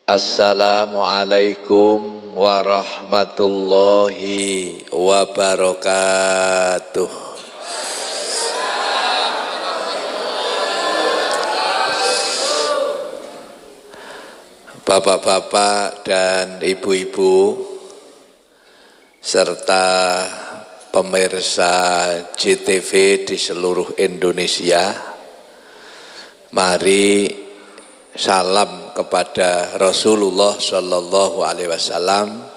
Assalamualaikum warahmatullahi wabarakatuh. Bapak-bapak dan ibu-ibu serta pemirsa JTV di seluruh Indonesia, mari salam kepada Rasulullah Shallallahu Alaihi Wasallam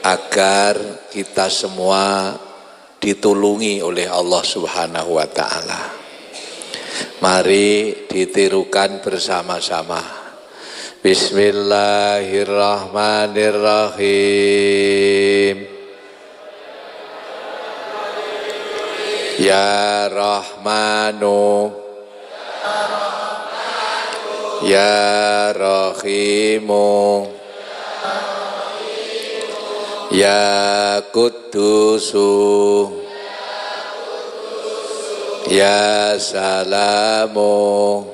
agar kita semua ditulungi oleh Allah Subhanahu Wa Taala. Mari ditirukan bersama-sama. Bismillahirrahmanirrahim. Ya Rahmanu, Ya Rahimu, Ya Qudusu, Ya Salamu,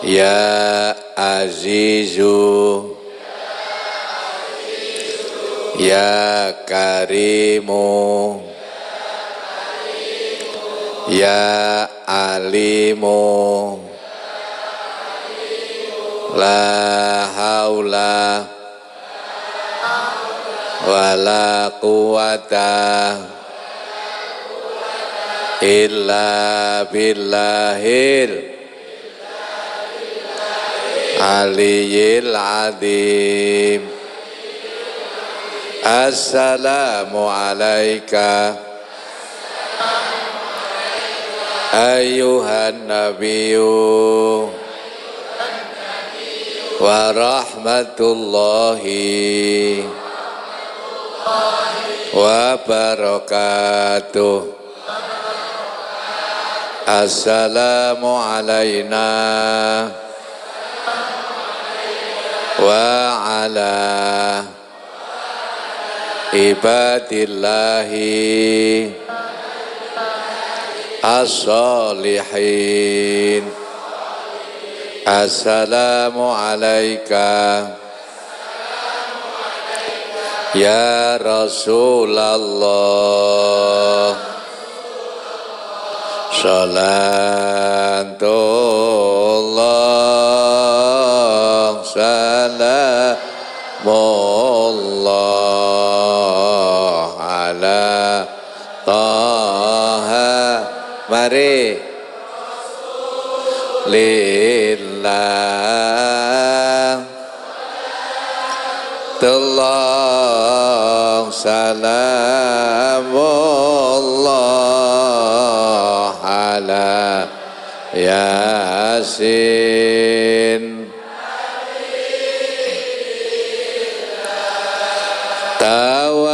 Ya Azizu, Ya Karimu, Ya Alimu, La haula wa la quwata illa billahil Aliyil Azim. Assalamu alayka ayyuhan nabiyyu wa rahmatullahi wa barakatuh. Assalamu alayna wa ala ibadillahi as-salihin. Assalamu alayka ya Rasulullah, salatullah salamullah ala taha. Mari lillah tullah salamullah ala yasin. Tawassalna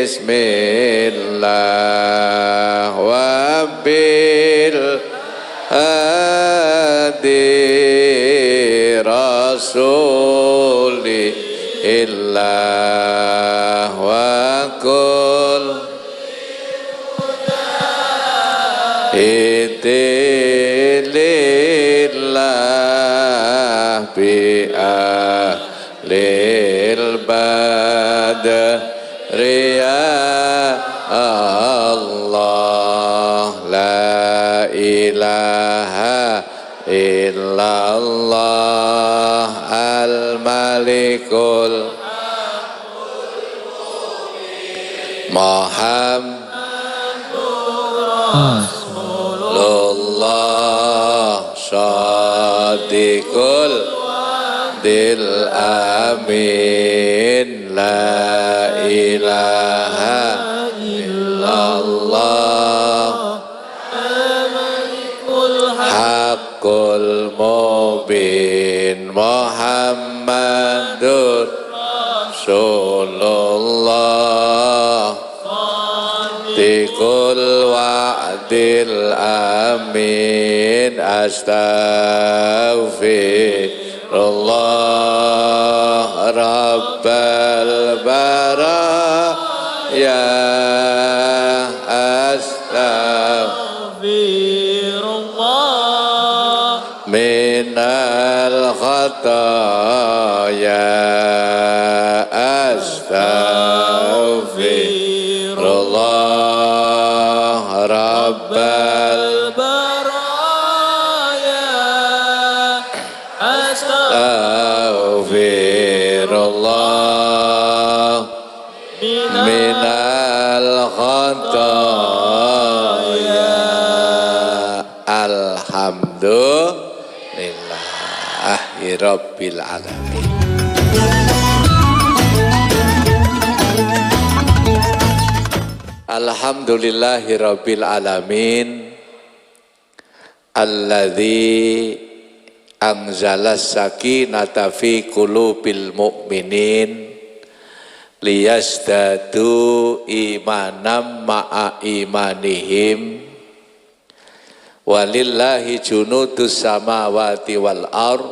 bismillah wa bil hadi rasulillah wa kul itilillah bi'alil badri ya Allah. La ilaha illallah al-malikul Muhammadullah Shadiqul dil amin. La ilaha illallah Hakul mubin Muhammadur Rasulullah Tikul wa'dil amin. Astaghfirullah Rabbal baraya khataya astaghfirullah rabbal baraya astaghfirullah minal khataya. Alhamdulillahi rabbil alamin. Alhamdulillahi rabbil alamin. Alladzi anzalas sakinata fi qulubil mu'minin liyazdadu imanam ma'a imanihim. Walillahi junudus samawati wal ard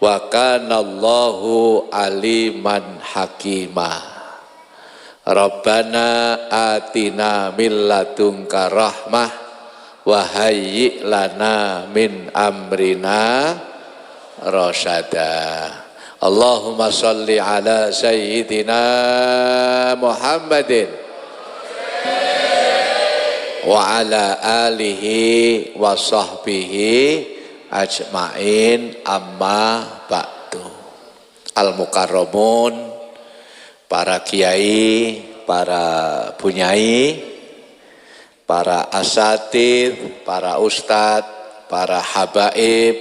wa kana Allahu aliman hakima. Rabbana atina min ladunka rahmah wa hayyi' lana min amrina rasyada. Allahumma shalli ala sayyidina Muhammadin wa ala alihi wa sahbihi ajmain, amma ba'du. Al-mukarramun, para kiai, para bunyai, para asatidz, para ustadz, para habaib,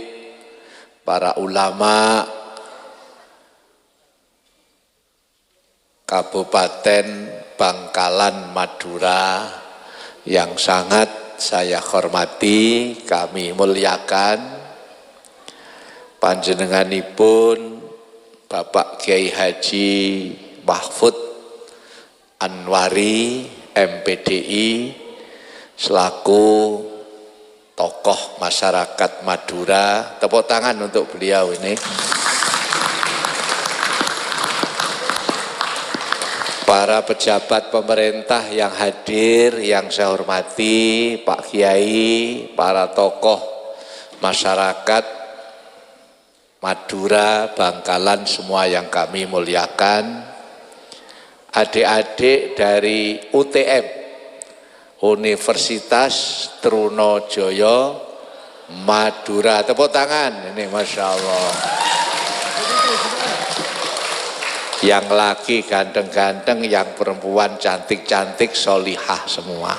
para ulama Kabupaten Bangkalan Madura yang sangat saya hormati, kami muliakan, panjenenganipun Bapak Kiai Haji Mahfud Anwari MPDI selaku tokoh masyarakat Madura. Tepuk tangan untuk beliau ini. Para pejabat pemerintah yang hadir, yang saya hormati, Pak Kiai, para tokoh masyarakat Madura, Bangkalan, semua yang kami muliakan, adik-adik dari UTM, Universitas Trunojoyo Madura. Tepuk tangan, ini Masya Allah. Yang laki ganteng-ganteng, yang perempuan cantik-cantik, solihah semua.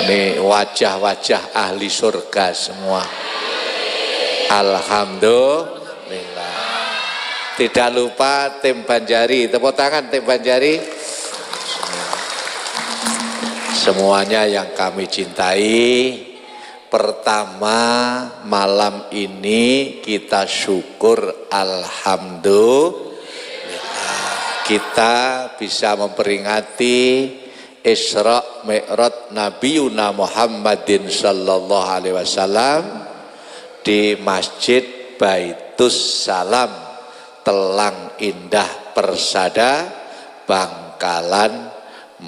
Ini wajah-wajah ahli surga semua. Alhamdulillah. Tidak lupa tim Banjari, tepuk tangan tim Banjari. Semuanya yang kami cintai. Pertama, malam ini kita syukur alhamdulillah kita bisa memperingati Isra Mi'raj Nabiyuna Muhammadin sallallahu alaihi wasallam di Masjid Baitus Salam, Telang Indah Persada, Bangkalan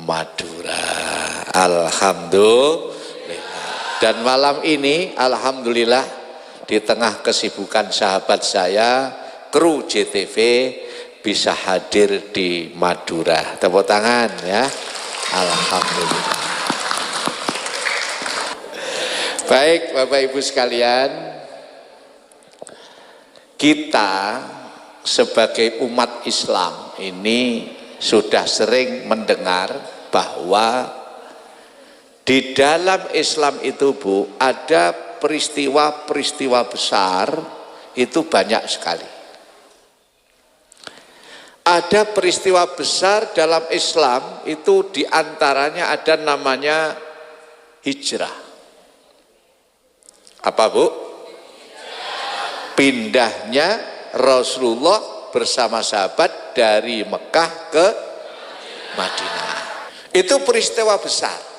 Madura. Alhamdulillah. Dan malam ini alhamdulillah di tengah kesibukan sahabat saya, kru JTV, bisa hadir di Madura. Tepuk tangan ya. Alhamdulillah. Baik Bapak Ibu sekalian, kita sebagai umat Islam ini sudah sering mendengar bahwa di dalam Islam itu Bu, ada peristiwa-peristiwa besar itu banyak sekali. Ada peristiwa besar dalam Islam itu diantaranya ada namanya hijrah. Apa Bu? Pindahnya Rasulullah bersama sahabat dari Mekah ke Madinah. Itu peristiwa besar.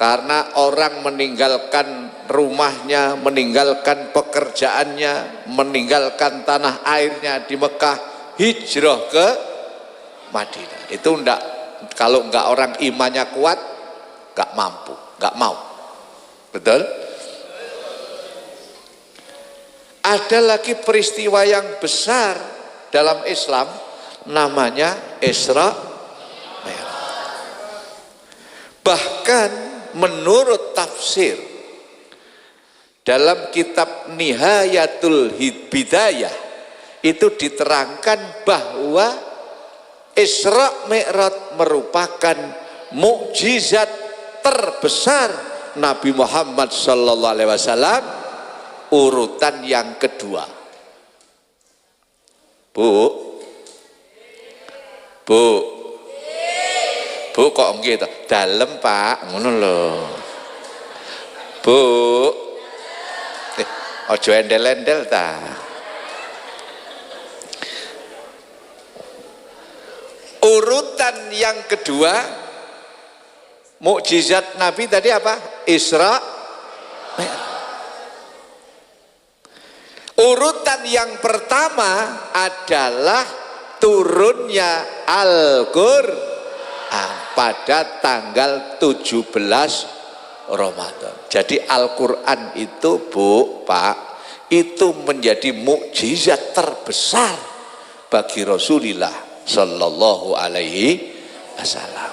Karena orang meninggalkan rumahnya, meninggalkan pekerjaannya, meninggalkan tanah airnya di Mekah, hijrah ke Madinah. Itu enggak, kalau enggak orang imannya kuat, enggak mampu, enggak mau. Betul? Ada lagi peristiwa yang besar dalam Islam, namanya Isra Mi'raj. Bahkan menurut tafsir dalam kitab Nihayatul Bidayah itu diterangkan bahwa Isra Mi'raj merupakan mukjizat terbesar Nabi Muhammad sallallahu alaihi wasallam, urutan yang kedua. Bu kok nggih to? Dalem Pak, ngono lho. Bu. Aja endel-endel ta. Urutan yang kedua mukjizat Nabi tadi apa? Isra Mi'raj. Urutan yang pertama adalah turunnya Al-Qur'an pada tanggal 17 Ramadan. Jadi Al-Qur'an itu Bu, Pak, itu menjadi mukjizat terbesar bagi Rasulullah sallallahu alaihi wasallam.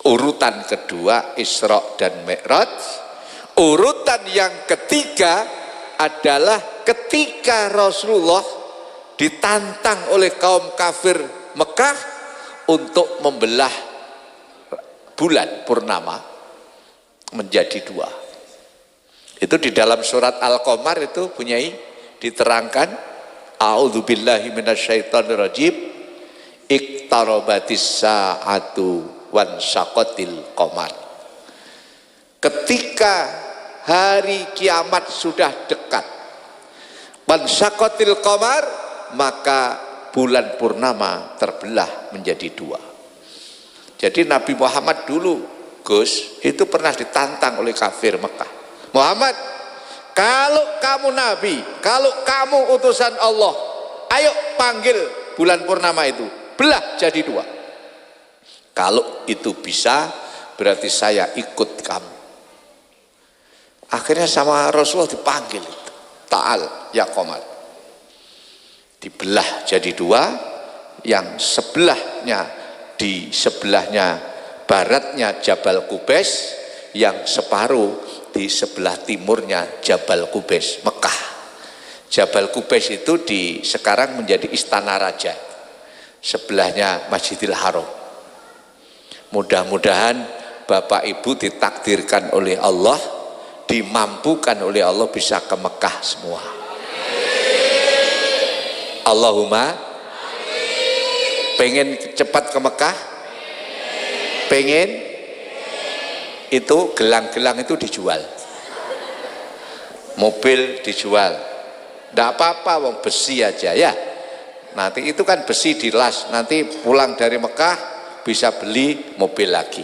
Urutan kedua Isra dan Mi'raj. Urutan yang ketiga adalah ketika Rasulullah ditantang oleh kaum kafir Mekah untuk membelah bulan purnama menjadi dua. Itu di dalam surat Al-Qamar itu punyai diterangkan, a'udzubillahi minasyaitonirrajim, iqtarabatis sa'atu wansaqatil qamar. Ketika hari kiamat sudah dekat, wansaqatil qamar, maka bulan purnama terbelah menjadi dua. Jadi Nabi Muhammad dulu, Gus, itu pernah ditantang oleh kafir Mekah. Muhammad, kalau kamu Nabi, kalau kamu utusan Allah, ayo panggil bulan purnama itu, belah jadi dua. Kalau itu bisa, berarti saya ikut kamu. Akhirnya sama Rasulullah dipanggil itu, Ta'al ya Qamar. Dibelah jadi dua, yang sebelahnya di sebelahnya baratnya Jabal Qubais, yang separuh di sebelah timurnya Jabal Qubais, Mekah. Jabal Qubais itu sekarang menjadi istana raja, sebelahnya Masjidil Haram. Mudah-mudahan Bapak Ibu ditakdirkan oleh Allah, dimampukan oleh Allah bisa ke Mekah semua. Allahumma. Pengen cepat ke Mekah? Pengen? Itu gelang-gelang itu dijual, mobil dijual, tidak apa-apa, wong besi aja ya. Nanti itu kan besi dilas, nanti pulang dari Mekah bisa beli mobil lagi.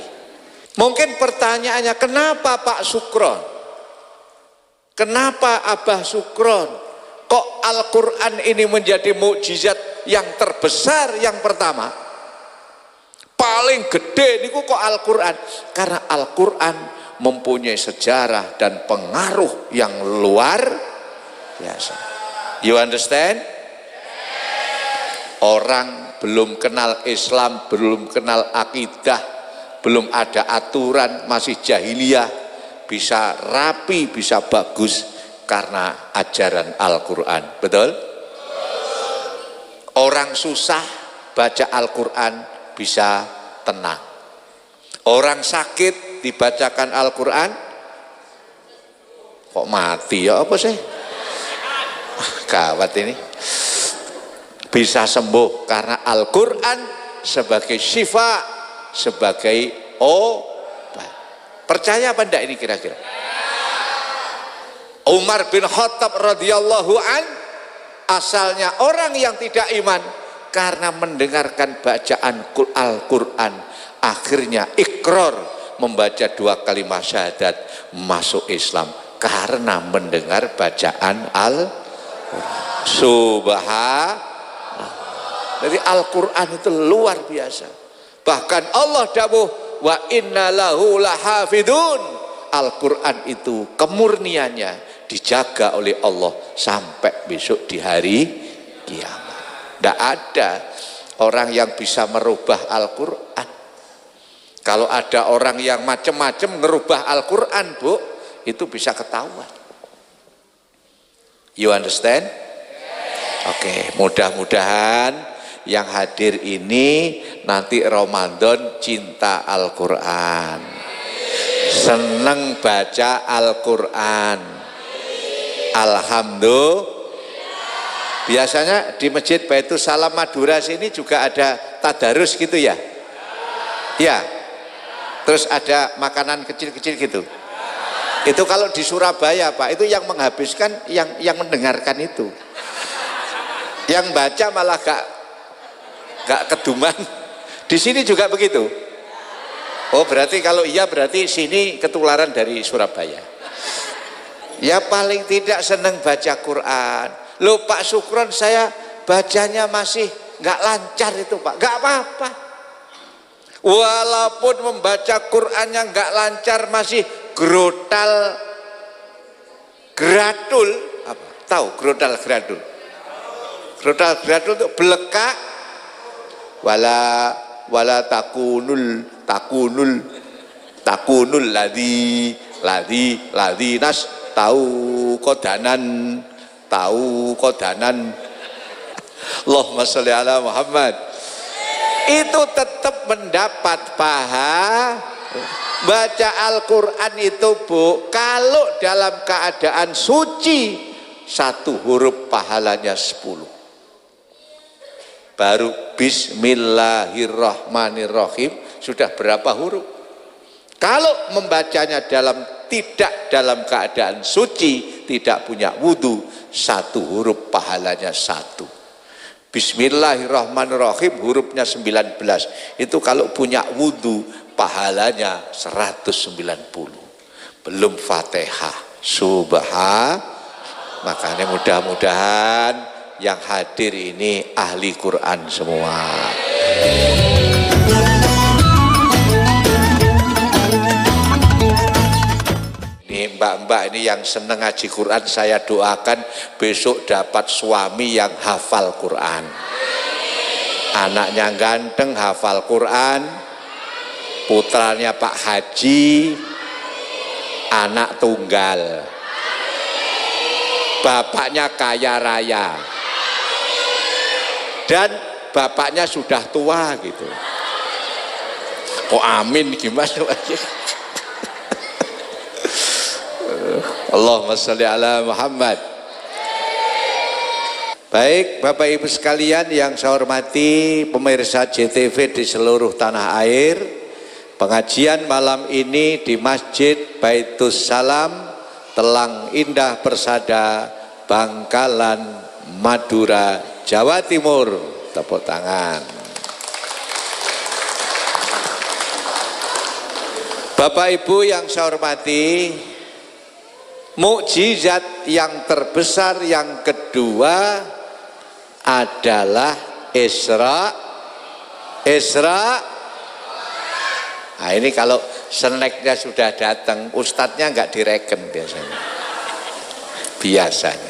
Mungkin pertanyaannya, kenapa Pak Sukron, kenapa Abah Sukron, kok Al-Quran ini menjadi mukjizat yang terbesar yang pertama? Paling gede niku kok Al-Quran? Karena Al-Quran mempunyai sejarah dan pengaruh yang luar biasa. You understand? Orang belum kenal Islam, belum kenal akidah, belum ada aturan, masih jahiliyah, bisa rapi, bisa bagus karena ajaran Al-Quran. Betul? Orang susah baca Al-Quran bisa tenang. Orang sakit dibacakan Al-Quran kok mati ya apa sih? Gawat ini. Bisa sembuh karena Al-Quran sebagai syifa, sebagai obat. Percaya apa enggak ini kira-kira? Umar bin Khattab radhiyallahu an, asalnya orang yang tidak iman, karena mendengarkan bacaan Al-Quran akhirnya ikrar membaca 2 kalimat syahadat, masuk Islam karena mendengar bacaan Al-Quran. Subhanallah. Jadi Al-Quran itu luar biasa. Bahkan Allah dawuh, wa inna lahu lahafidun. Al-Quran itu kemurniannya dijaga oleh Allah sampai besok di hari kiamat. Tidak ada orang yang bisa merubah Al-Quran. Kalau ada orang yang macam-macam merubah Al-Quran, Bu, itu bisa ketahuan. You understand? Oke, mudah-mudahan yang hadir ini nanti Ramadan cinta Al-Quran, seneng baca Al-Quran. Alhamdulillah. Biasanya di Masjid Baitus Salam Madura sini juga ada tadarus gitu ya? Ya. Terus ada makanan kecil-kecil gitu. Itu kalau di Surabaya, Pak, itu yang menghabiskan yang mendengarkan itu. Yang baca malah gak keduman. Di sini juga begitu. Oh, berarti kalau iya berarti sini ketularan dari Surabaya. Ya paling tidak seneng baca Quran. Loh Pak Sukron, saya bacanya masih gak lancar itu Pak. Gak apa-apa. Walaupun membaca Qurannya gak lancar, masih grotal gradul. Apa? Tahu grotal gradul? Grotal gradul itu belekak. Wala takunul ladzi nas tahu kodanan. Allahumma sholli ala Muhammad. Itu tetap mendapat pahala. Baca Al-Quran itu, Bu, kalau dalam keadaan suci, satu huruf pahalanya 10. Baru Bismillahirrahmanirrahim sudah berapa huruf? Kalau membacanya tidak dalam keadaan suci, tidak punya wudhu, satu huruf pahalanya 1. Bismillahirrahmanirrahim hurufnya 19. Itu kalau punya wudhu pahalanya 190. Belum Fatihah. Makanya mudah-mudahan yang hadir ini ahli Quran semua. Ini mbak-mbak ini yang seneng ngaji Quran, saya doakan besok dapat suami yang hafal Quran. Anaknya ganteng, hafal Quran. Putranya Pak Haji, anak tunggal. Bapaknya kaya raya. Dan bapaknya sudah tua gitu. Oh amin gimana lagi? Allahumma sholli ala Muhammad. Baik Bapak Ibu sekalian yang saya hormati, pemirsa JTV di seluruh tanah air, pengajian malam ini di Masjid Baitus Salam, Telang Indah Persada, Bangkalan, Madura, Jawa Timur. Tepuk tangan. Bapak Ibu yang saya hormati, mukjizat yang terbesar yang kedua adalah Isra. Nah ini kalau snacknya sudah datang, ustadznya nggak direken biasanya.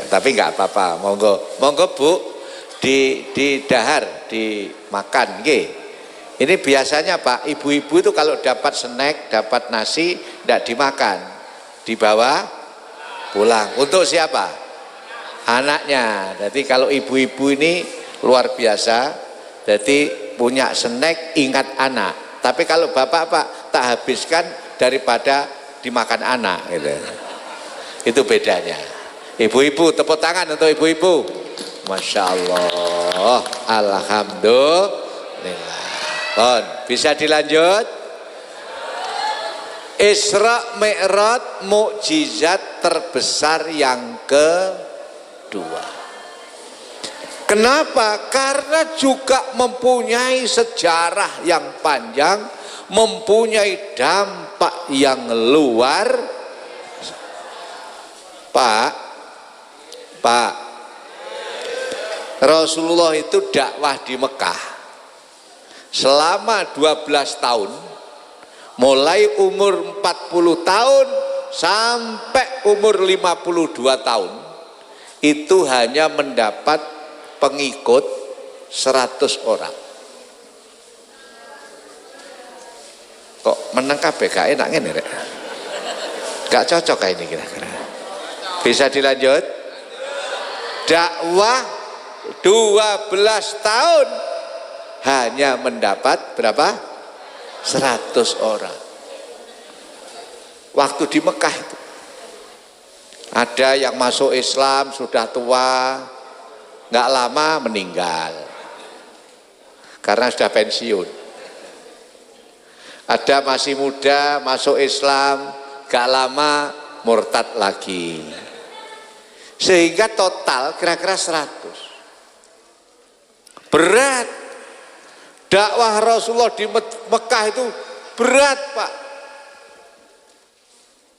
Tapi nggak apa-apa, monggo Bu, di dahar, dimakan, nggih. Ini biasanya Pak, ibu-ibu itu kalau dapat snack, dapat nasi, tidak dimakan, dibawa pulang. Untuk siapa? Anaknya. Jadi kalau ibu-ibu ini luar biasa, jadi punya snack ingat anak. Tapi kalau bapak Pak tak habiskan daripada dimakan anak gitu. Itu bedanya. Ibu-ibu, tepuk tangan untuk ibu-ibu. Masya Allah, alhamdulillah. Bon, bisa dilanjut? Isra Mi'raj, mukjizat terbesar yang kedua. Kenapa? Karena juga mempunyai sejarah yang panjang, mempunyai dampak yang luar. Pak, Rasulullah itu dakwah di Mekah selama 12 tahun, mulai umur 40 tahun sampai umur 52 tahun. itu hanya mendapat pengikut 100 orang. Kok menang kabeh gak enak ngene rek. Gak cocok kayak ini kira-kira. Bisa dilanjut? Dakwah 12 tahun hanya mendapat berapa? 100 orang. Waktu di Mekah itu ada yang masuk Islam sudah tua, nggak lama meninggal karena sudah pensiun. Ada masih muda masuk Islam, nggak lama murtad lagi. Sehingga total kira-kira 100. Berat. Dakwah Rasulullah di Mekah itu berat, Pak.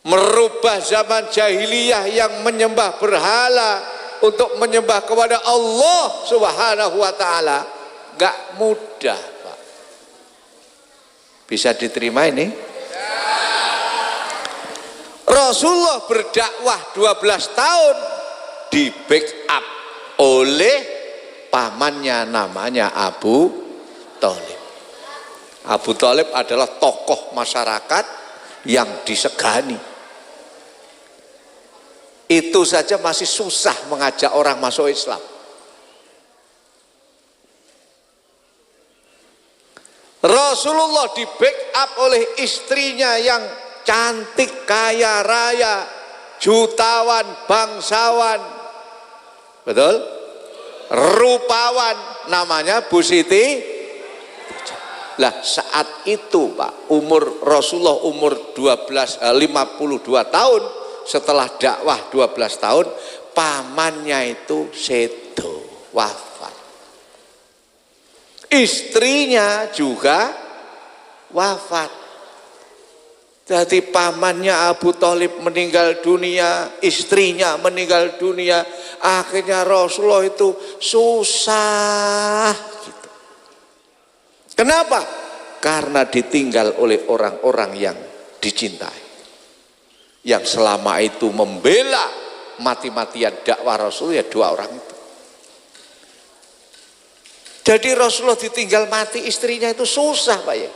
Merubah zaman jahiliyah yang menyembah berhala untuk menyembah kepada Allah Subhanahu wa taala enggak mudah, Pak. Bisa diterima ini? Rasulullah berdakwah 12 tahun di backup oleh pamannya namanya Abu Thalib. Abu Thalib adalah tokoh masyarakat yang disegani. Itu saja masih susah mengajak orang masuk Islam. Rasulullah di backup oleh istrinya yang cantik, kaya raya, jutawan, bangsawan, betul? Rupawan, namanya Bu Siti. Lah saat itu Pak, umur Rasulullah umur 52 tahun, setelah dakwah 12 tahun, pamannya itu sedo, wafat. Istrinya juga wafat. Jadi pamannya Abu Thalib meninggal dunia, istrinya meninggal dunia, akhirnya Rasulullah itu susah gitu. Kenapa? Karena ditinggal oleh orang-orang yang dicintai, yang selama itu membela mati-matian dakwah Rasul, ya 2 orang itu. Jadi Rasulullah ditinggal mati istrinya itu susah, Pak ya.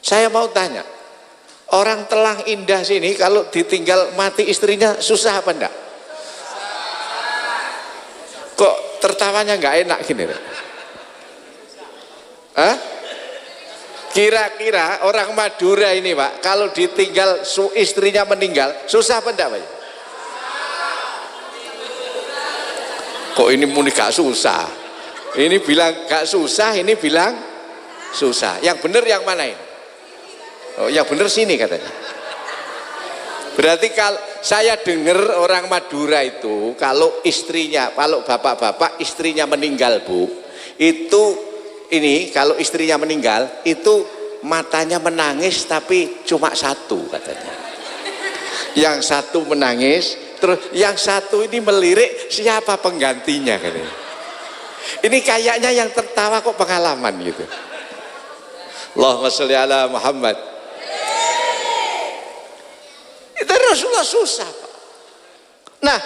Saya mau tanya, orang Telang Indah sini kalau ditinggal mati istrinya susah apa enggak? Kok tertawanya enggak enak gini? Hah? Kira-kira orang Madura ini Pak, kalau ditinggal istrinya meninggal, susah apa enggak Pak? Kok ini muni gak susah? Ini bilang gak susah, ini bilang susah. Yang benar yang mana ini? Oh, yang benar sini katanya. Berarti kalau saya dengar orang Madura itu, kalau istrinya, kalau bapak-bapak istrinya meninggal Bu, itu ini kalau istrinya meninggal itu matanya menangis tapi cuma satu katanya. Yang satu menangis, terus yang satu ini melirik siapa penggantinya katanya. Ini kayaknya yang tertawa kok pengalaman gitu. Allahumma sholli ala Muhammad. Itu Rasulullah susah Pak. Nah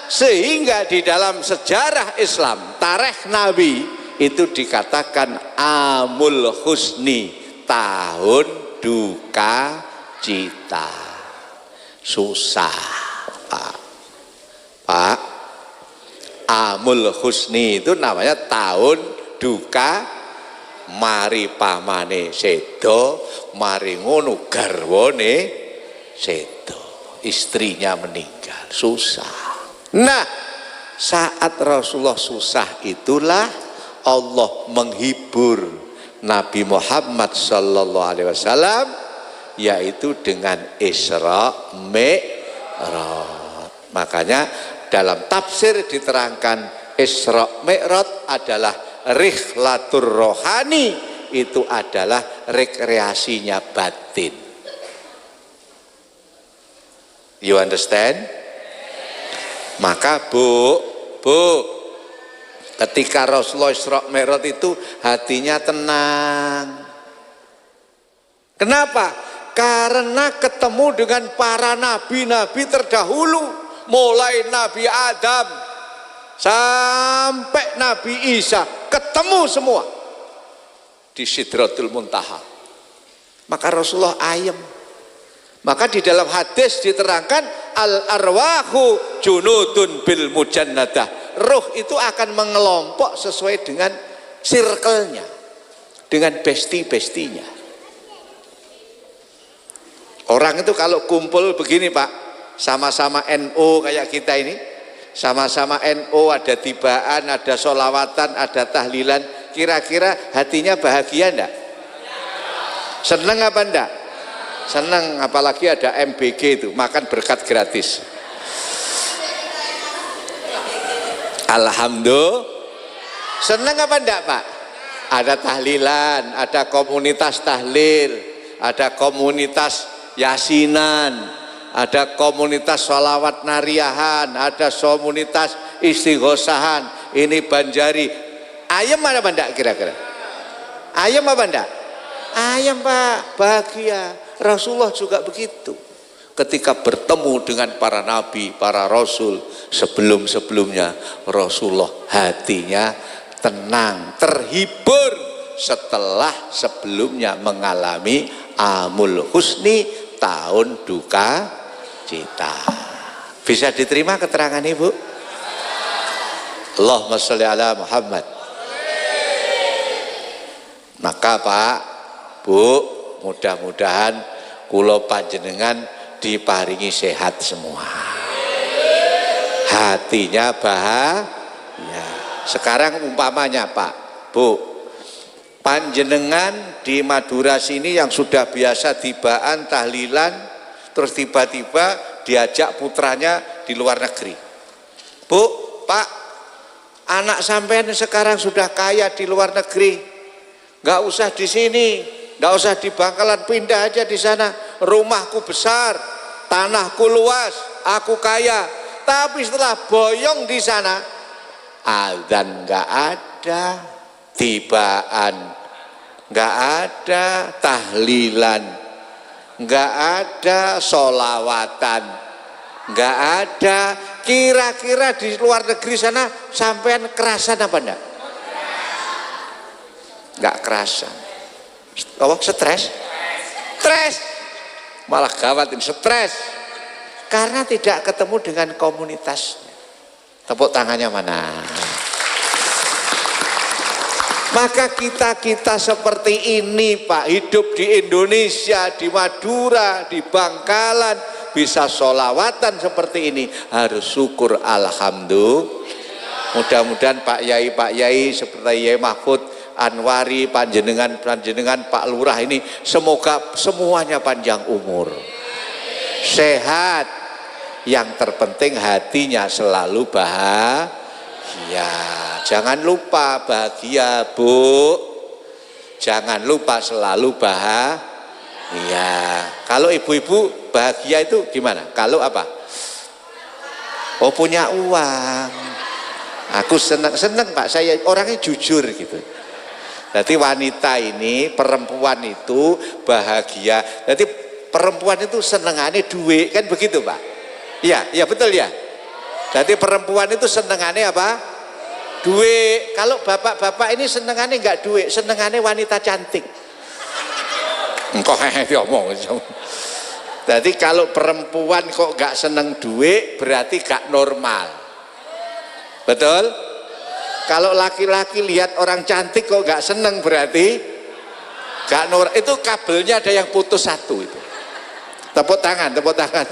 sehingga di dalam sejarah Islam, tarikh Nabi itu dikatakan amul husni, tahun duka cita. Susah Pak. Pak, amul husni itu namanya tahun duka, mari pamane sedo, mari ngono garwane sedo, istrinya meninggal, susah. Nah saat Rasulullah susah itulah Allah menghibur Nabi Muhammad sallallahu alaihi wasallam, yaitu dengan Isra Mi'raj. Makanya dalam tafsir diterangkan Isra Mi'raj adalah rihlatur rohani, itu adalah rekreasinya batin. You understand? Maka Bu, ketika Rasulullah Isra Mi'raj itu hatinya tenang. Kenapa? Karena ketemu dengan para nabi-nabi terdahulu. mulai Nabi Adam sampai Nabi Isa ketemu semua di Sidratul Muntaha. Maka Rasulullah ayem. Maka di dalam hadis diterangkan al arwahu junudun bil mujannadah. Ruh itu akan mengelompok sesuai dengan circle-nya, dengan besti-bestinya. Orang itu kalau kumpul begini Pak, sama-sama NU kayak kita ini, sama-sama NU, ada tibaan, ada sholawatan, ada tahlilan, kira-kira hatinya bahagia enggak? Senang apa enggak? Senang, apalagi ada MBG itu, makan berkat gratis. Alhamdulillah. Senang apa enggak Pak? Ada tahlilan, ada komunitas tahlil, ada komunitas yasinan, ada komunitas sholawat nariyahan, ada komunitas istighosahan. Ini Banjari. Ayam mana apa enggak kira-kira? Ayam apa enggak? Ayam Pak, bahagia. Rasulullah juga begitu. Ketika bertemu dengan para nabi, para rasul sebelum-sebelumnya, Rasulullah hatinya tenang, terhibur setelah sebelumnya mengalami amul husni, tahun duka cita. Bisa diterima keterangan Ibu? Allahumma sholli ala Muhammad. Maka Pak, Bu, mudah-mudahan kula panjenengan diparingi sehat semua, hatinya bahagia. Sekarang umpamanya Pak, Bu, panjenengan di Madura sini yang sudah biasa tibaan, tahlilan, terus tiba-tiba diajak putranya di luar negeri. Bu, Pak, anak sampean sekarang sudah kaya di luar negeri, nggak usah di sini, nggak usah di Bangkalan, pindah aja di sana. Rumahku besar, tanahku luas, aku kaya. Tapi setelah boyong di sana, azan nggak ada, tibaan nggak ada, tahlilan nggak ada, sholawatan nggak ada. Kira-kira di luar negeri sana sampean kerasan apa enggak? Nggak kerasan. Oh, stres? Stres. Malah gawat ini, stres. Karena tidak ketemu dengan komunitasnya. Tepuk tangannya mana? Maka kita seperti ini Pak, hidup di Indonesia, di Madura, di Bangkalan, bisa sholawatan seperti ini, harus syukur alhamdulillah. Mudah-mudahan Pak Yai seperti Yai Mahfud Anwari, panjenengan Pak Lurah ini semoga semuanya panjang umur, sehat, yang terpenting hatinya selalu bahagia. Jangan lupa bahagia Bu, jangan lupa selalu bahagia. Kalau ibu-ibu bahagia itu gimana? Kalau apa? Oh, punya uang. Aku senang Pak, saya orangnya jujur gitu. Jadi wanita ini, perempuan itu bahagia. Jadi perempuan itu senengannya duit, kan begitu Pak? Iya, iya betul ya. Jadi perempuan itu senengannya apa? Duit. Kalau bapak-bapak ini senengannya enggak duit, senengannya wanita cantik. Engkau ngomong. Jadi kalau perempuan kok enggak seneng duit, berarti enggak normal. Betul? Kalau laki-laki lihat orang cantik kok gak seneng, berarti gak normal. Itu kabelnya ada yang putus satu itu. Tepuk tangan, tepuk tangan.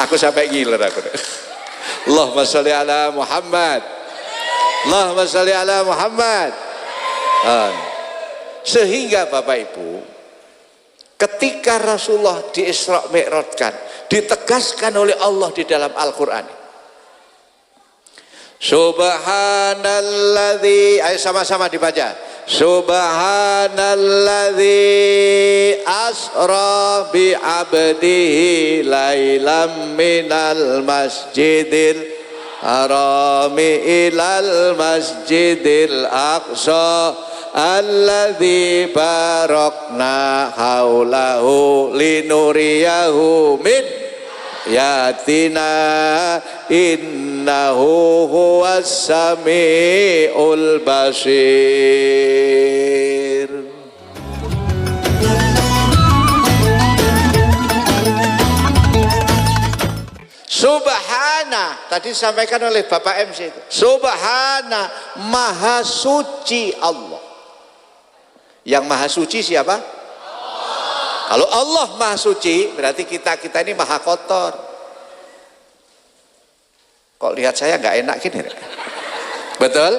Aku sampai ngiler aku. Allahumma sholli ala Muhammad. Allahumma sholli ala Muhammad. Sehingga Bapak Ibu, ketika Rasulullah di Isra Mi'rajkan, ditegaskan oleh Allah di dalam Al-Qur'an. Subhanalladzi, ayo sama-sama dibaca. Subhanalladzi asra bi 'abdihi lailam minal masjidil harami ilal masjidil aqsa alladzi barakna haulahu linuriyahu min ayatina innahu huwas samiul basir. Subhana, tadi disampaikan oleh Bapak MC itu. Subhana, maha suci Allah. Yang maha suci siapa? Allah. Kalau Allah maha suci, berarti kita ini maha kotor. Kok lihat saya nggak enak gini? Betul?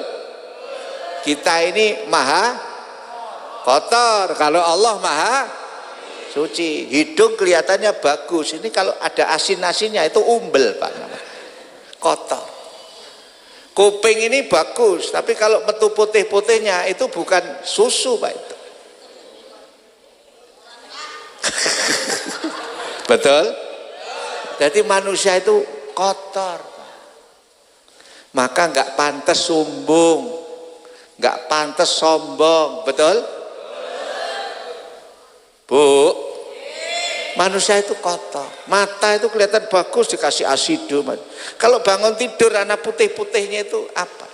Kita ini maha kotor. Kalau Allah maha suci. Hidung kelihatannya bagus. Ini kalau ada asin-asinnya itu umbel, Pak. Kotor. Kuping ini bagus, tapi kalau metu putih-putihnya itu bukan susu, Pak, itu. Betul? Jadi manusia itu kotor. Maka nggak pantas sombong, nggak pantas sombong. Betul? Bu, manusia itu kotor. Mata itu kelihatan bagus dikasih asido. Kalau bangun tidur anak putih-putihnya itu apa?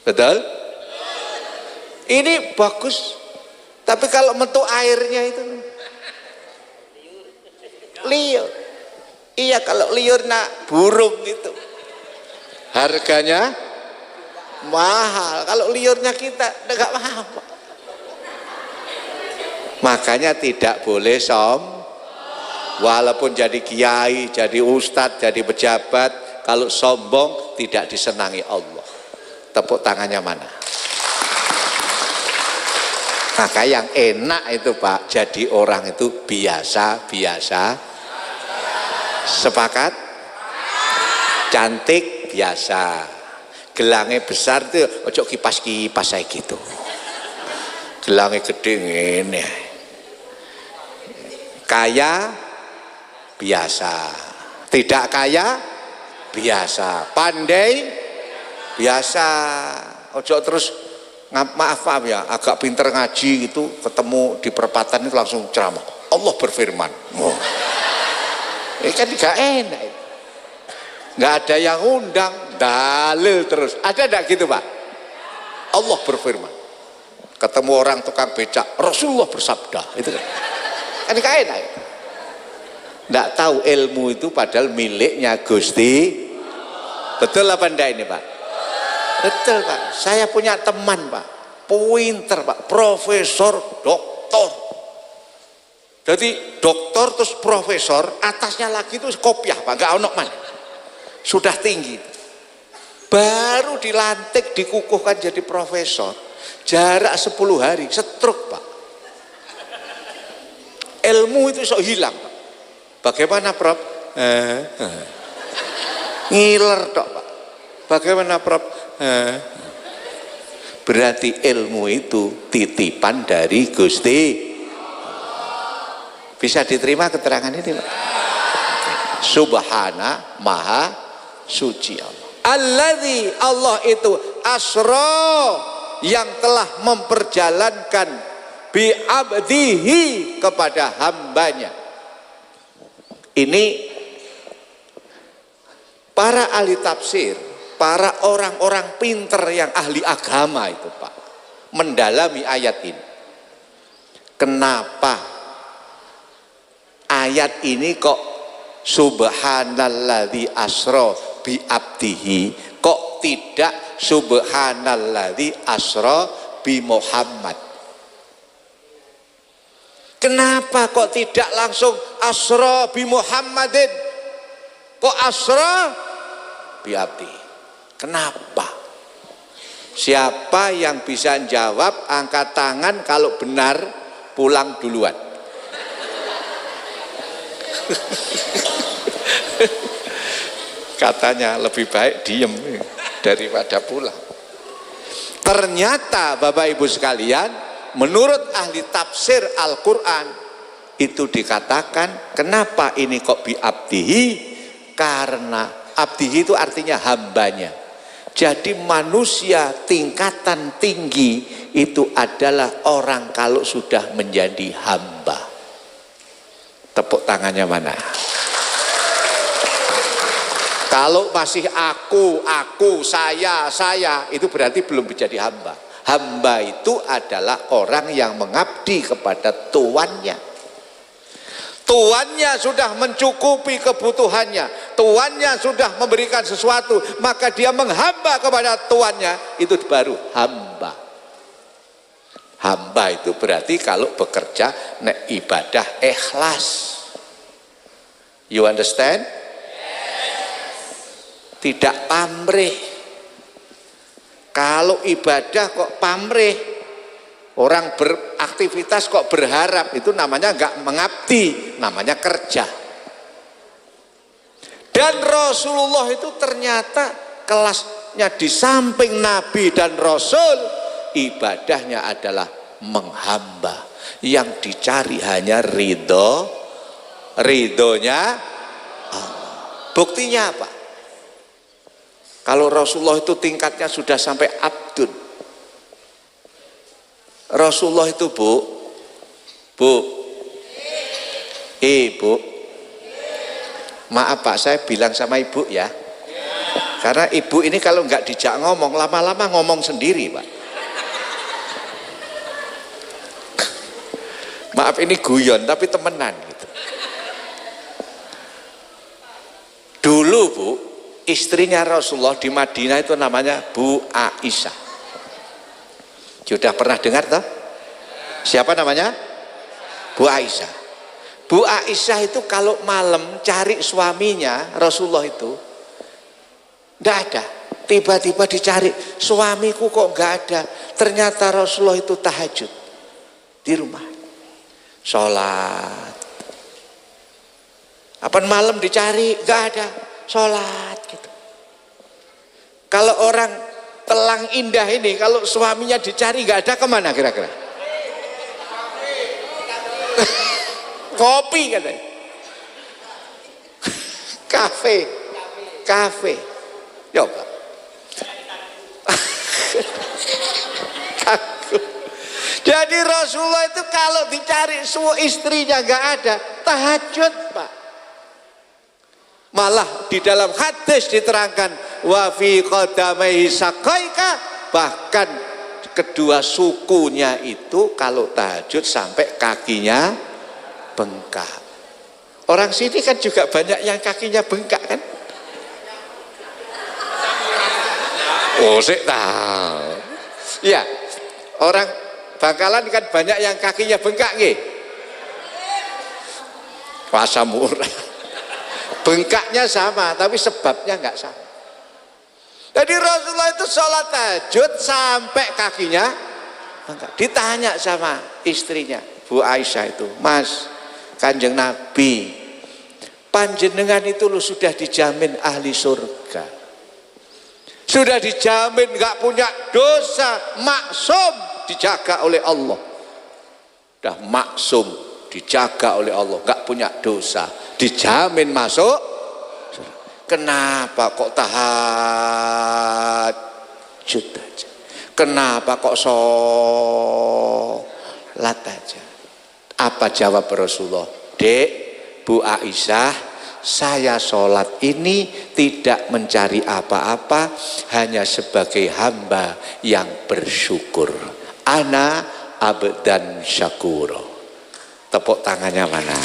Betul? Ini bagus. Tapi kalau mentu airnya itu liur. Iya, kalau liur nak burung itu harganya mahal. Kalau liurnya kita enggak mahal. Makanya tidak boleh walaupun jadi kiai, jadi ustadz, jadi pejabat, kalau sombong tidak disenangi Allah. Tepuk tangannya mana? Maka yang enak itu, Pak, jadi orang itu biasa-biasa. Sepakat? Cantik biasa. Gelangnya besar tuh, ojo kipas-kipas saya gitu. Gelangnya gede ini. Kaya biasa, tidak kaya biasa, pandai biasa. Ojo terus maaf ya, agak pinter ngaji gitu, ketemu di perempatan itu langsung ceramah. Allah berfirman. Oh. Ini kan gak enak. Nggak ada yang undang, dalil terus. Ada enggak gitu, Pak? Allah berfirman. Ketemu orang tukang becak, Rasulullah bersabda. Itu kan gak enak. Nggak tahu ilmu itu padahal miliknya Gusti. Betul apa enggak ini, Pak? Betul, Pak. Saya punya teman, Pak, pinter, Pak, profesor, doktor. Jadi doktor terus profesor, atasnya lagi itu kopiah, Pak, nggak ono mana. Sudah tinggi, baru dilantik, dikukuhkan jadi profesor, jarak 10 hari, stroke, Pak. Ilmu itu sok hilang, Pak. Bagaimana, Prof? Ngiler dok, Pak. Bagaimana, Prof? Berarti ilmu itu titipan dari Gusti. Bisa diterima keterangan ini, Pak? Subhana, maha suci Allah. Alladzi, Allah itu asra, yang telah memperjalankan bi abdihi, kepada hambanya. Ini para ahli tafsir, para orang-orang pinter yang ahli agama itu, Pak, mendalami ayat ini. Kenapa ayat ini kok subhanalladzi asra bi abdihi, kok tidak subhanalladzi asra bi Muhammad? Kenapa kok tidak langsung asra bi Muhammadin, kok asra bi abdi? Kenapa? Siapa yang bisa jawab, angkat tangan kalau benar, pulang duluan. Katanya lebih baik diem daripada pulang. Ternyata Bapak Ibu sekalian, menurut ahli tafsir Al-Quran itu dikatakan, kenapa ini kok bi abdihi? Karena abdihi itu artinya hambanya. Jadi manusia tingkatan tinggi itu adalah orang kalau sudah menjadi hamba. tangannya mana? Kalau masih aku, saya, itu berarti belum menjadi hamba. Hamba itu adalah orang yang mengabdi kepada tuannya. Tuannya sudah mencukupi kebutuhannya, tuannya sudah memberikan sesuatu, maka dia menghamba kepada tuannya, itu baru hamba. Hamba itu berarti kalau bekerja nek ibadah ikhlas. You understand? Tidak pamrih. Kalau ibadah kok pamrih, orang beraktivitas kok berharap, itu namanya enggak mengabdi, namanya kerja. Dan Rasulullah itu ternyata kelasnya di samping Nabi dan Rasul, ibadahnya adalah menghamba. Yang dicari hanya ridhonya Allah. Buktinya apa? Kalau Rasulullah itu tingkatnya sudah sampai abdun. Rasulullah itu bu, ibu, maaf Pak, saya bilang sama ibu ya, karena ibu ini kalau nggak dijak ngomong, lama-lama ngomong sendiri Pak. Maaf ini guyon tapi temenan gitu. Dulu Bu, istrinya Rasulullah di Madinah itu namanya Bu Aisyah. Sudah pernah dengar toh? Siapa namanya? Bu Aisyah. Bu Aisyah itu kalau malam cari suaminya Rasulullah itu tidak ada. Tiba-tiba dicari, suamiku kok nggak ada. Ternyata Rasulullah itu tahajud di rumah, sholat. Apa malam dicari nggak ada, sholat gitu. Kalau orang Telang Indah ini kalau suaminya dicari nggak ada, kemana kira-kira? Kopi katanya. Kafe. Coba. Jadi Rasulullah itu kalau dicari semua istrinya nggak ada, tahajud Pak. Malah di dalam hadis diterangkan wa fi qadamaihi saqaika, bahkan kedua sukunya itu kalau tahajud sampai kakinya bengkak. Orang sini kan juga banyak yang kakinya bengkak kan? Oh, sik tahu. Ya, orang Bangkalan kan banyak yang kakinya bengkak nggih. Pasar murah. Bengkaknya sama, tapi sebabnya enggak sama. Jadi Rasulullah itu sholat tahajud sampai kakinya bengkak. Ditanya sama istrinya, Bu Aisyah itu, Mas, Kanjeng Nabi, panjenengan itu lu sudah dijamin ahli surga, sudah dijamin enggak punya dosa, maksum, dijaga oleh Allah. Udah maksum, dijaga oleh Allah, enggak punya dosa, dijamin masuk. Kenapa kok tahajud aja? Kenapa kok sholat aja? Apa jawab Rasulullah? Dek, Bu Aisyah, saya sholat ini tidak mencari apa-apa, hanya sebagai hamba yang bersyukur. Ana abdan syakuro. Tepuk tangannya mana?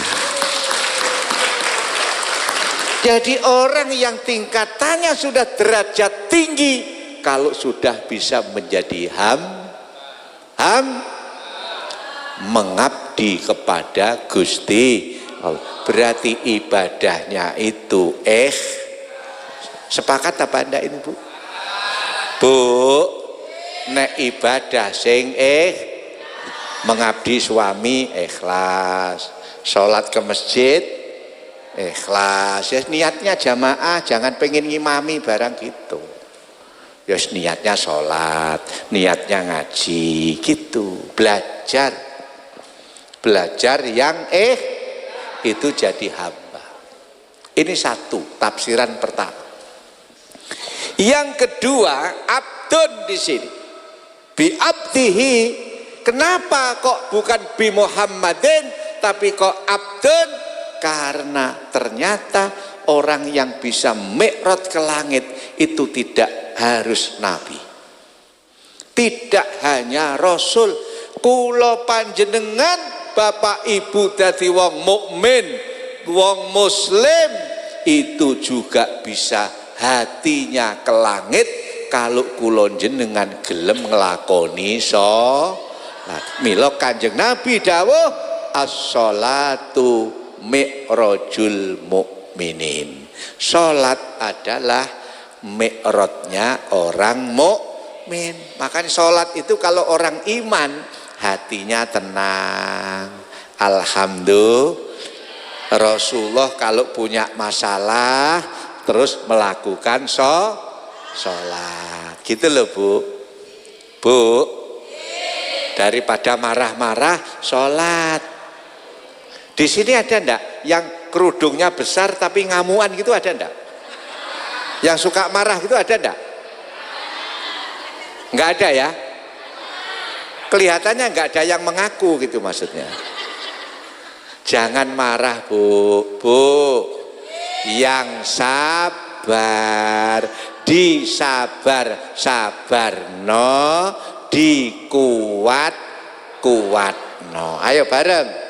Jadi orang yang tingkatannya sudah derajat tinggi, kalau sudah bisa menjadi mengabdi kepada Gusti Allah, berarti ibadahnya itu sepakat apa anda ini Bu? Bu, nek ibadah sing mengabdi suami ikhlas, sholat ke masjid ikhlas, ya niatnya jamaah, jangan pengen ngimami barang gitu. Ya niatnya sholat, niatnya ngaji gitu, belajar yang itu jadi hamba. Ini satu tafsiran pertama. Yang kedua, abdun di sini bi abdihi. Kenapa kok bukan bi Muhammadin tapi kok abdun? karena ternyata orang yang bisa mi'raj ke langit itu tidak harus nabi, tidak hanya rasul. Kula panjenengan bapak ibu dadi wong mukmin, wong muslim itu juga bisa hatinya ke langit kalau kula jenengan gelem nglakoni salat. Mila Kanjeng Nabi dawuh as-sholatu mi'rajul mukminin. Salat adalah mi'rajnya orang mukmin. Makanya salat itu kalau orang iman hatinya tenang. Alhamdulillah. Rasulullah kalau punya masalah terus melakukan sholat. Gitu loh Bu. Daripada marah-marah sholat. Di sini ada enggak yang kerudungnya besar tapi ngamuan gitu, ada enggak? Yang suka marah gitu ada enggak? Enggak ada ya? Kelihatannya enggak ada yang mengaku gitu maksudnya. Jangan marah Bu. Yang sabar, disabar-sabarno, dikuat-kuatno. Ayo bareng.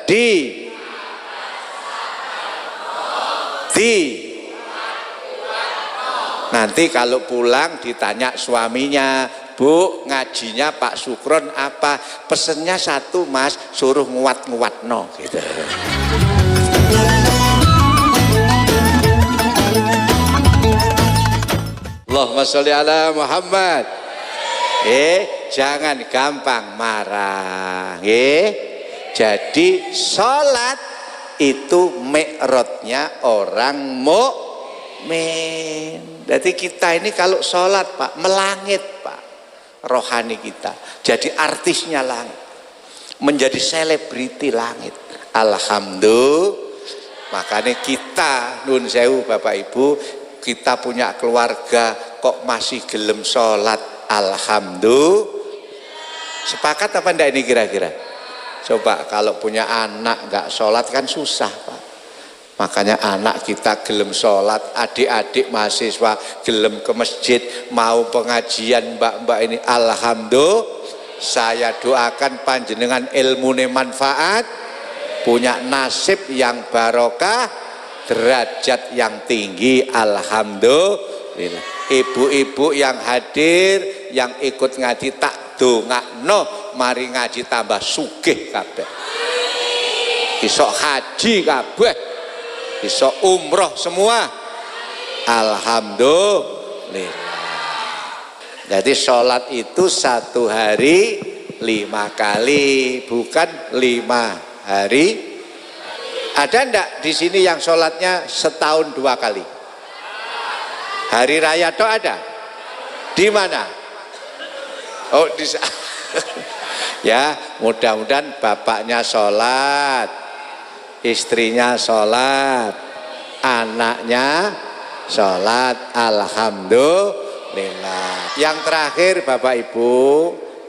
Nanti kalau pulang ditanya suaminya, Bu, ngajinya Pak Sukron apa? Pesennya satu Mas, suruh nguat-nguatno gitu. Allahumma sholli ala Muhammad. Jangan gampang marah. Jadi sholat itu mi'rajnya orang mukmin. Jadi kita ini kalau sholat Pak, melangit Pak, rohani kita. Jadi artisnya langit, menjadi selebriti langit. Alhamdulillah. Makanya kita nun sewu Bapak Ibu, kita punya keluarga kok masih gelem sholat. Alhamdulillah. Sepakat apa enggak ini kira-kira? Coba kalau punya anak nggak sholat kan susah Pak. Makanya anak kita gelem sholat, adik-adik mahasiswa gelem ke masjid, mau pengajian mbak-mbak ini. Alhamdulillah. Saya doakan panjenengan ilmune manfaat, punya nasib yang barokah, derajat yang tinggi. Alhamdulillah. Ibu-ibu yang hadir, yang ikut ngaji tak dongakno, mari ngaji tambah sugih kabeh. Iso haji kabeh, iso umroh semua. Alhamdulillah. Jadi sholat itu satu hari 5 kali, bukan 5 hari. Ada enggak di sini yang sholatnya setahun 2 kali? Hari raya toh ada? Di mana? Oh di ya, mudah-mudahan bapaknya sholat, istrinya sholat, anaknya sholat. Alhamdulillah. Yang terakhir Bapak Ibu,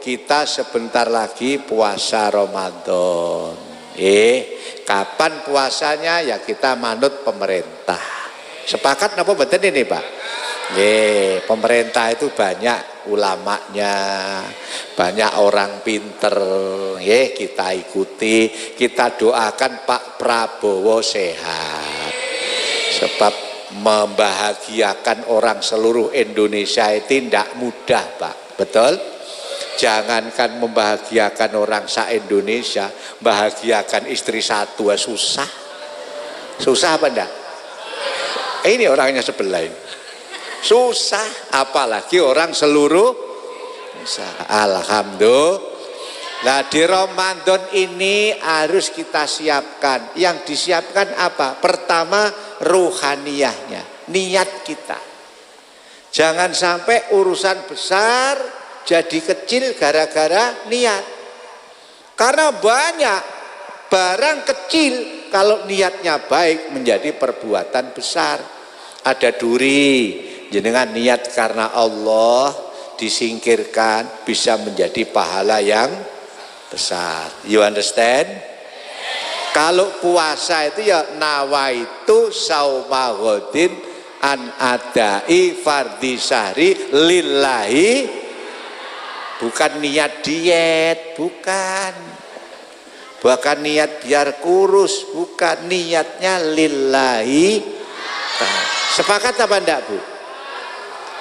kita sebentar lagi puasa Ramadan. Kapan puasanya? Ya kita manut pemerintah. Sepakat apa betul ini Pak? Pemerintah itu banyak ulamanya, banyak orang pinter. Kita ikuti, kita doakan Pak Prabowo sehat. Sebab membahagiakan orang seluruh Indonesia itu tidak mudah Pak. Betul? Jangankan membahagiakan orang se-Indonesia, bahagiakan istri satu susah. Susah apa enggak? Ini orangnya sebelah ini. Susah, apalagi orang seluruh. Alhamdulillah. Nah di Ramadan ini harus kita siapkan. Yang disiapkan apa? Pertama ruhaniyahnya, niat kita. Jangan sampai urusan besar jadi kecil gara-gara niat. Karena banyak barang kecil kalau niatnya baik menjadi perbuatan besar. Ada duri, jenengan niat karena Allah, disingkirkan bisa menjadi pahala yang besar. You understand? Kalau puasa itu ya nawaitu sauma ghadin an adai fardhi syahri lillahi, bukan niat diet, bukan niat biar kurus, bukan, niatnya lillahi. Sepakat apa enggak, Bu?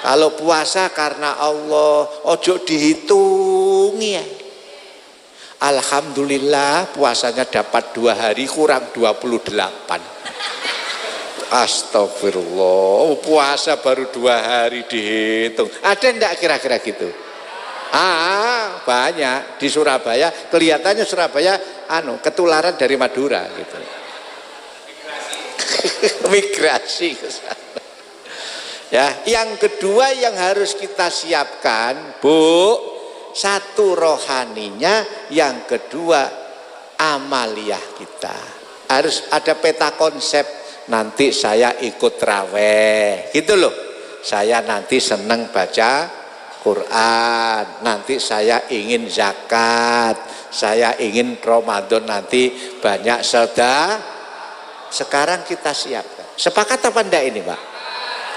Kalau puasa karena Allah, ojo dihitung ya. Alhamdulillah puasanya dapat 2 hari kurang 28. Astagfirullah, puasa baru 2 hari dihitung. Ada enggak kira-kira gitu? Banyak di Surabaya. Kelihatannya Surabaya ketularan dari Madura gitu. Migrasi ke sana. Ya, yang kedua yang harus kita siapkan, Bu, satu rohaninya, yang kedua amaliyah kita. Harus ada peta konsep. Nanti saya ikut raweh, gitu loh. Saya nanti seneng baca Quran, nanti saya ingin zakat, saya ingin Ramadan nanti banyak sedekah. Sekarang kita siapkan. Sepakat apa enggak ini, Pak?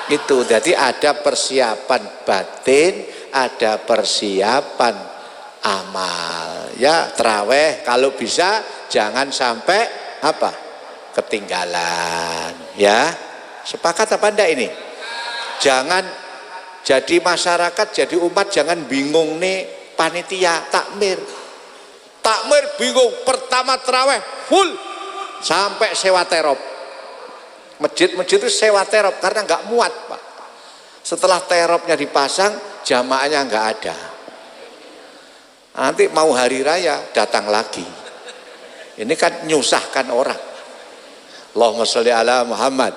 Itu, jadi ada persiapan batin, ada persiapan amal. Ya, terawih kalau bisa jangan sampai ketinggalan. Ya, sepakat apa enggak ini? Jangan jadi masyarakat, jadi umat jangan bingung nih panitia takmir bingung. Pertama terawih full sampai sewa terop. Masjid-masjid itu sewa terop karena nggak muat, Pak. Setelah teropnya dipasang, jamaahnya nggak ada. Nanti mau hari raya datang lagi. Ini kan nyusahkan orang. Allahumma sholli ala Muhammad.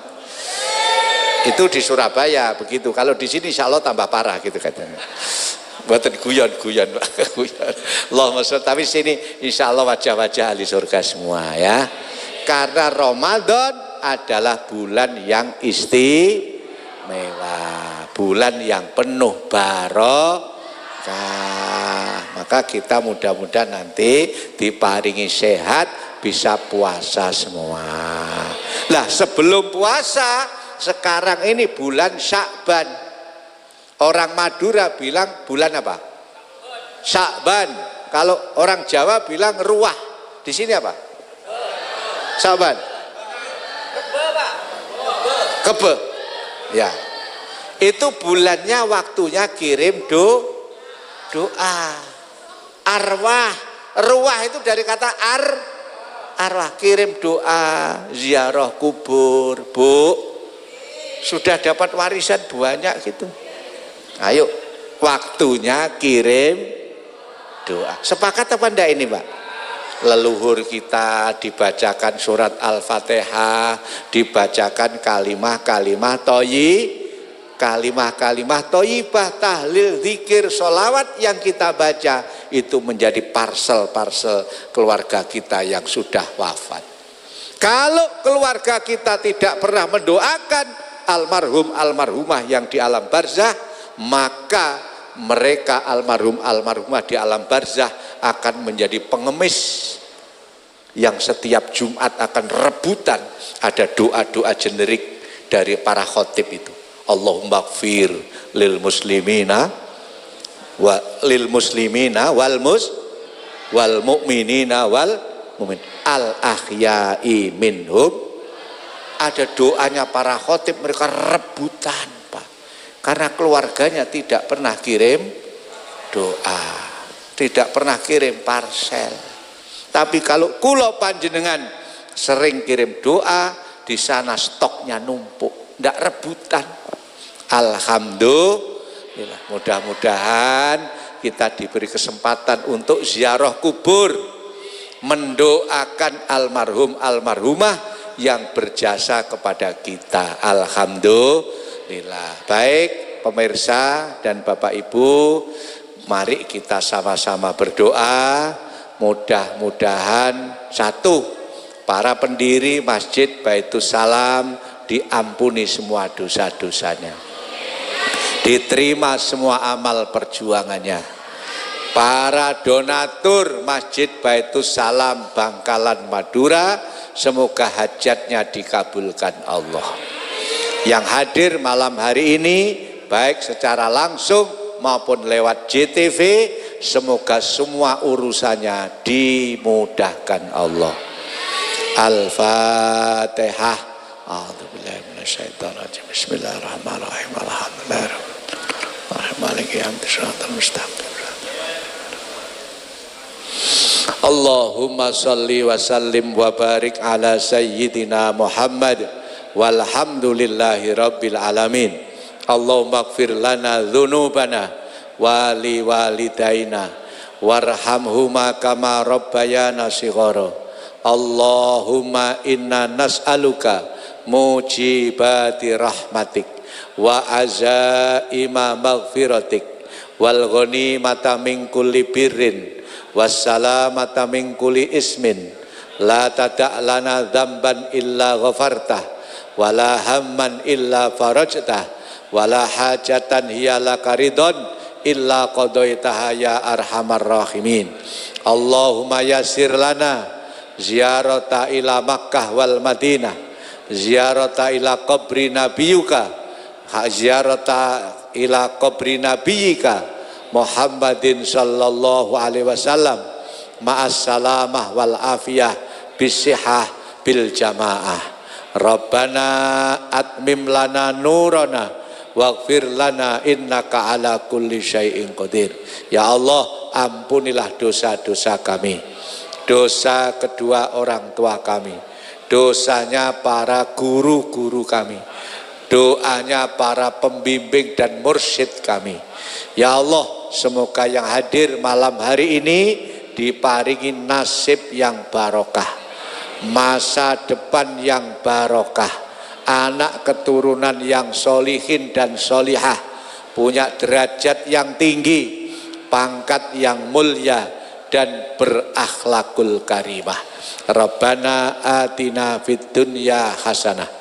Itu di Surabaya begitu. Kalau di sini insya Allah tambah parah gitu katanya. Buatan guyon Pak. Guyon. Allahumma sholli. Tapi sini insya Allah wajah-wajah ahli surga semua ya. Karena Ramadan adalah bulan yang istimewa, bulan yang penuh barokah. Maka kita mudah-mudahan nanti diparingi sehat, bisa puasa semua. Lah sebelum puasa, sekarang ini bulan Sya'ban. Orang Madura bilang bulan apa? Sya'ban. Kalau orang Jawa bilang ruah. Di sini apa? Sya'ban. Kebe. Ya. Itu bulannya waktunya kirim doa. Arwah. Ruah itu dari kata arwah, kirim doa, ziarah kubur, Bu. Sudah dapat warisan banyak gitu. Ayo, waktunya kirim doa. Sepakat apa enggak ini, Pak? Leluhur kita dibacakan surat Al-Fatihah, dibacakan kalimah-kalimah thayyibah, tahlil, zikir, sholawat yang kita baca itu menjadi parsel-parsel keluarga kita yang sudah wafat. Kalau keluarga kita tidak pernah mendoakan almarhum almarhumah yang di alam barzah, maka mereka almarhum almarhumah di alam barzah akan menjadi pengemis yang setiap Jumat akan rebutan. Ada doa-doa generik dari para khotib itu. Allahumma gfir lil muslimina wal mu'minina wal mu'min al ahyai minhum. Ada doanya para khotib, mereka rebutan, Pak, karena keluarganya tidak pernah kirim doa, tidak pernah kirim parsel. Tapi kalau kulo panjenengan sering kirim doa, di sana stoknya numpuk, tidak rebutan. Alhamdulillah, mudah-mudahan kita diberi kesempatan untuk ziarah kubur, mendoakan almarhum almarhumah yang berjasa kepada kita. Alhamdulillah. Baik pemirsa dan Bapak Ibu, mari kita sama-sama berdoa. Mudah-mudahan satu, para pendiri Masjid Baitus Salam diampuni semua dosa-dosanya, diterima semua amal perjuangannya, para donatur Masjid Baitus Salam Bangkalan Madura, semoga hajatnya dikabulkan Allah. Yang hadir malam hari ini baik secara langsung maupun lewat JTV, semoga semua urusannya dimudahkan Allah. Al-Fatihah. A'udzubillahi minasyaitonirrajim. Bismillahirrahmanirrahim. Alhamdulillahirabbil maliki yaumiddin mustaqim. Allahumma shalli wa sallim wa barik ala sayyidina Muhammad walhamdulillahi rabbil alamin. Allahumma ighfir lana dzunubana wa li walidaina warhamhuma kama rabbayana shighara. Allahumma inna nas'aluka mujibati rahmatik wa azaima maghfiratik wal ghanimata min kulli birrin wassalamata min kulli ismin la tada' lana dzamban illa ghafartah wala hamman illa farajtah wala hajatan hiya laka ridon illa qadaitaha ya arhamar rahimin. Allahumma yassir lana ziyarata ila Makkah wal Madinah, ziyarata ila qabri nabiyuka, ziyarata ila qabri nabiyika Muhammadin sallallahu alaihi wasallam ma'as salamah wal afiyah bisihah bil jamaah. Rabbana atmim lana nurana waghfir lana innaka ala kulli syai'in qadir. Ya Allah, ampunilah dosa-dosa kami, dosa kedua orang tua kami, dosanya para guru-guru kami, doanya para pembimbing dan mursyid kami. Ya Allah, semoga yang hadir malam hari ini diparingi nasib yang barokah, masa depan yang barokah, anak keturunan yang solihin dan solihah, punya derajat yang tinggi, pangkat yang mulia, dan berakhlakul karimah. Rabbana atina fid dunya hasanah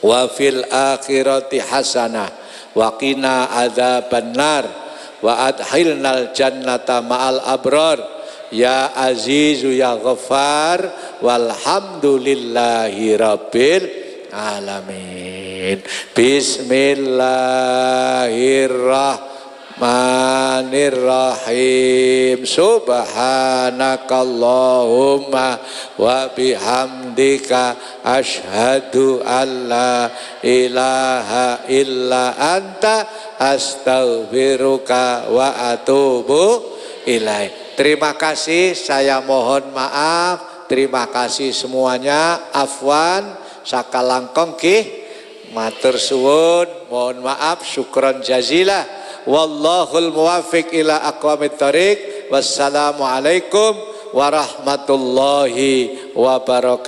wa fil akhirati hasanah wa qina adzabannar wa adkhilnal jannata ma'al abrar ya azizu ya ghaffar walhamdulillahi rabbil alamin. Bismillahirrahmanirrahim. Subhanakallahumma wa bihamdika asyhadu an la ilaha illa anta astaghfiruka wa atubu ilaik. Terima kasih, saya mohon maaf. Terima kasih semuanya. Afwan sakalangkong nggih. Matur suwun, mohon maaf, syukron jazilah. Wallahul muwaffiq ila aqwamit thoriq. Wassalamualaikum warahmatullahi wabarakatuh.